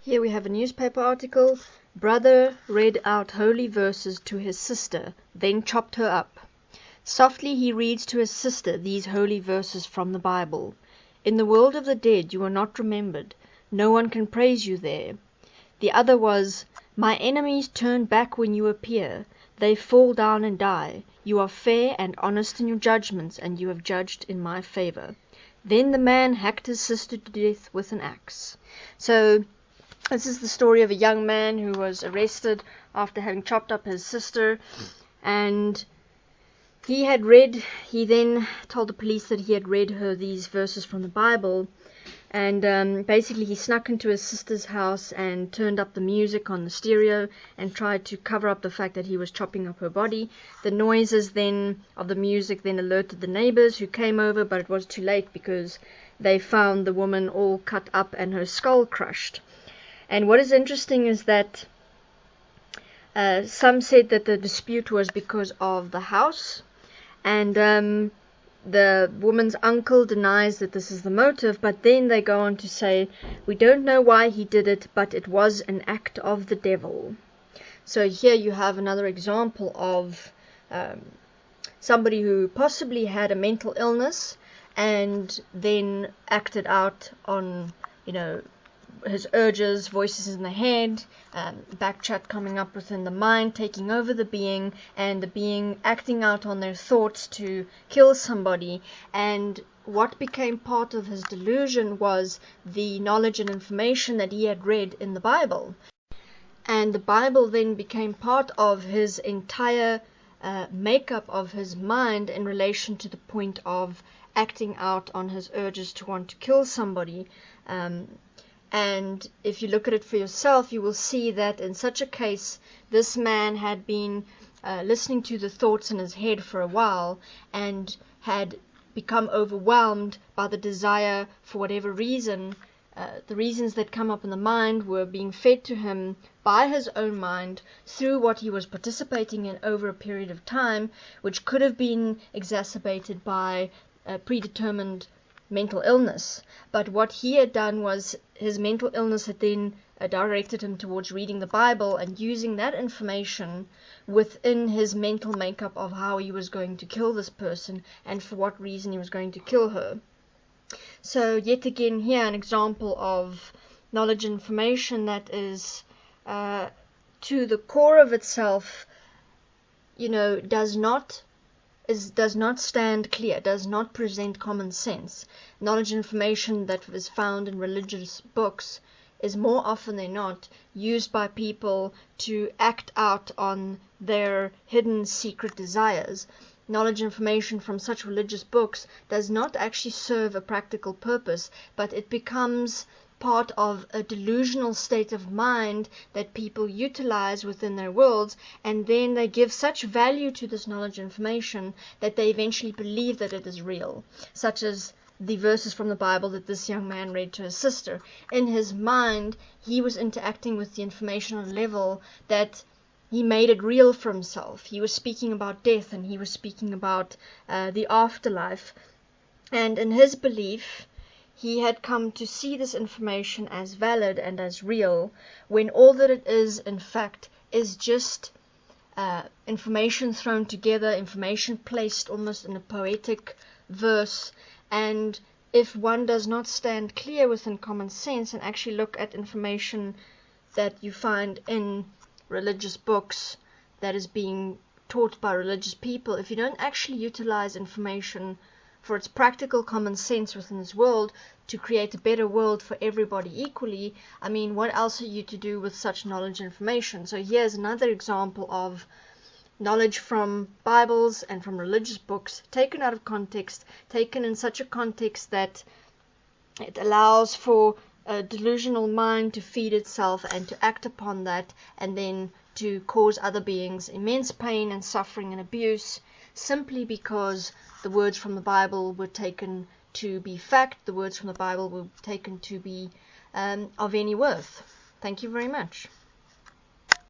Here we have a newspaper article. Brother read out holy verses to his sister, then chopped her up. Softly he reads to his sister these holy verses from the Bible. In the world of the dead you are not remembered. No one can praise you there. The other was, my enemies turn back when you appear. They fall down and die. You are fair and honest in your judgments, and you have judged in my favor. Then the man hacked his sister to death with an axe. So this is the story of a young man who was arrested after having chopped up his sister, and he then told the police that he had read her these verses from the Bible, and basically he snuck into his sister's house and turned up the music on the stereo and tried to cover up the fact that he was chopping up her body. The noises then of the music then alerted the neighbors, who came over, but it was too late because they found the woman all cut up and her skull crushed. And what is interesting is that some said that the dispute was because of the house, and the woman's uncle denies that this is the motive, but then they go on to say, we don't know why he did it, but it was an act of the devil. So here you have another example of somebody who possibly had a mental illness and then acted out on, his urges, voices in the head, backchat coming up within the mind, taking over the being, and the being acting out on their thoughts to kill somebody. And what became part of his delusion was the knowledge and information that he had read in the Bible. And the Bible then became part of his entire makeup of his mind in relation to the point of acting out on his urges to want to kill somebody. And if you look at it for yourself, you will see that in such a case, this man had been listening to the thoughts in his head for a while and had become overwhelmed by the desire for whatever reason. The reasons that come up in the mind were being fed to him by his own mind through what he was participating in over a period of time, which could have been exacerbated by a predetermined mental illness. But what he had done was his mental illness had then directed him towards reading the Bible and using that information within his mental makeup of how he was going to kill this person and for what reason he was going to kill her. So yet again here an example of knowledge and information that is to the core of itself, does not stand clear, does not present common sense. Knowledge and information that is found in religious books is more often than not used by people to act out on their hidden secret desires. Knowledge and information from such religious books does not actually serve a practical purpose, but it becomes part of a delusional state of mind that people utilize within their worlds, and then they give such value to this knowledge and information that they eventually believe that it is real, such as the verses from the Bible that this young man read to his sister. In his mind, he was interacting with the information on a level that he made it real for himself. He was speaking about death, and he was speaking about the afterlife, and in his belief he had come to see this information as valid and as real, when all that it is, in fact, is just information thrown together, information placed almost in a poetic verse. And if one does not stand clear within common sense and actually look at information that you find in religious books that is being taught by religious people, if you don't actually utilize information for its practical common sense within this world to create a better world for everybody equally, what else are you to do with such knowledge and information? So here's another example of knowledge from Bibles and from religious books taken out of context, taken in such a context that it allows for a delusional mind to feed itself and to act upon that, and then to cause other beings immense pain and suffering and abuse, simply because the words from the Bible were taken to be fact, the words from the Bible were taken to be of any worth. Thank you very much.